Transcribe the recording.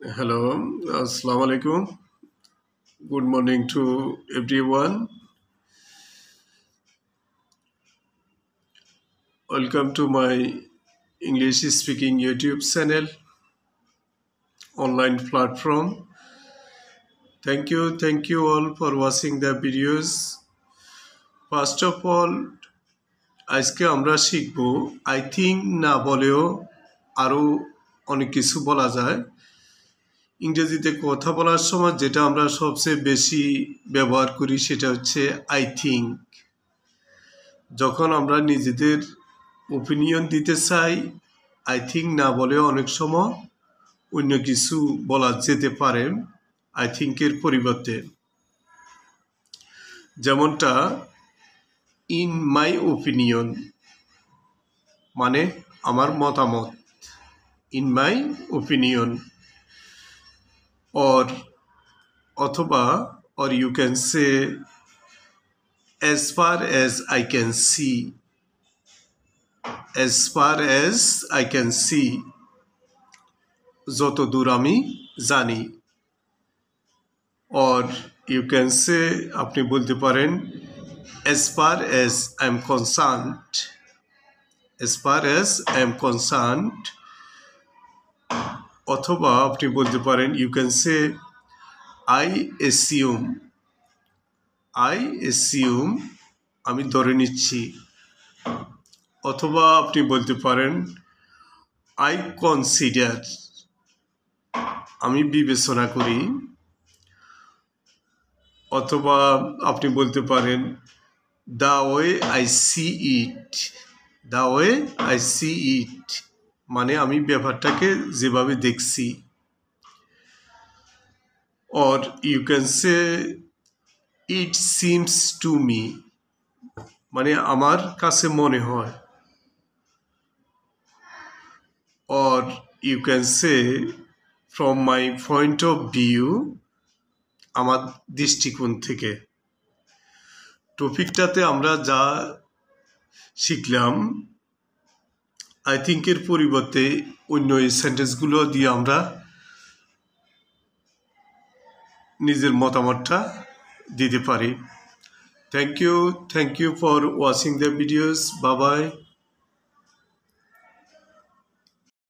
Hello, Assalamu alaikum. Good morning to everyone. Welcome to my English speaking YouTube channel, online platform. Thank you all for watching the videos. First of all, আজকে আমরা শিখব I think না বলেও আরো অনেক কিছু বলা যায়। ইংরেজিতে কথা বলার সময় যেটা আমরা সবচেয়ে বেশি ব্যবহার করি সেটা হচ্ছে I think। যখন আমরা নিজেদের ওপিনিয়ন দিতে চাই আই থিঙ্ক না বলে অনেক সময় অন্য কিছু বলা যেতে পারে আই থিঙ্কের পরিবর্তে, যেমনটা ইন মাই ওপিনিয়ন মানে আমার মতামত, ইন মাই ওপিনিয়ন। অথবা or you can say as far as I can see, as far as I can see, যত দূর আমি জানি। or you can say আপনি বলতে পারেন as far as I am concerned, as far as I am concerned। অথবা আপনি বলতে পারেন you can say I assume, I assume আমি ধরে নিচ্ছি। অথবা আপনি বলতে পারেন I consider আমি বিবেচনা করি। অথবা আপনি বলতে পারেন the way I see it, the way I see it মানে আমি ব্যাপারটাকে যেভাবে দেখছি। or you can say it seems to me মানে আমার কাছে মনে হয়। or you can say from my point of view আমার দৃষ্টিকোণ থেকে। টপিকটাতে আমরা যা শিখলাম আই থিঙ্কের পরিবর্তে অন্য এই সেন্টেন্সগুলো দিয়ে আমরা নিজের মতামতটা দিতে পারি। Thank you for watching the videos. Bye by.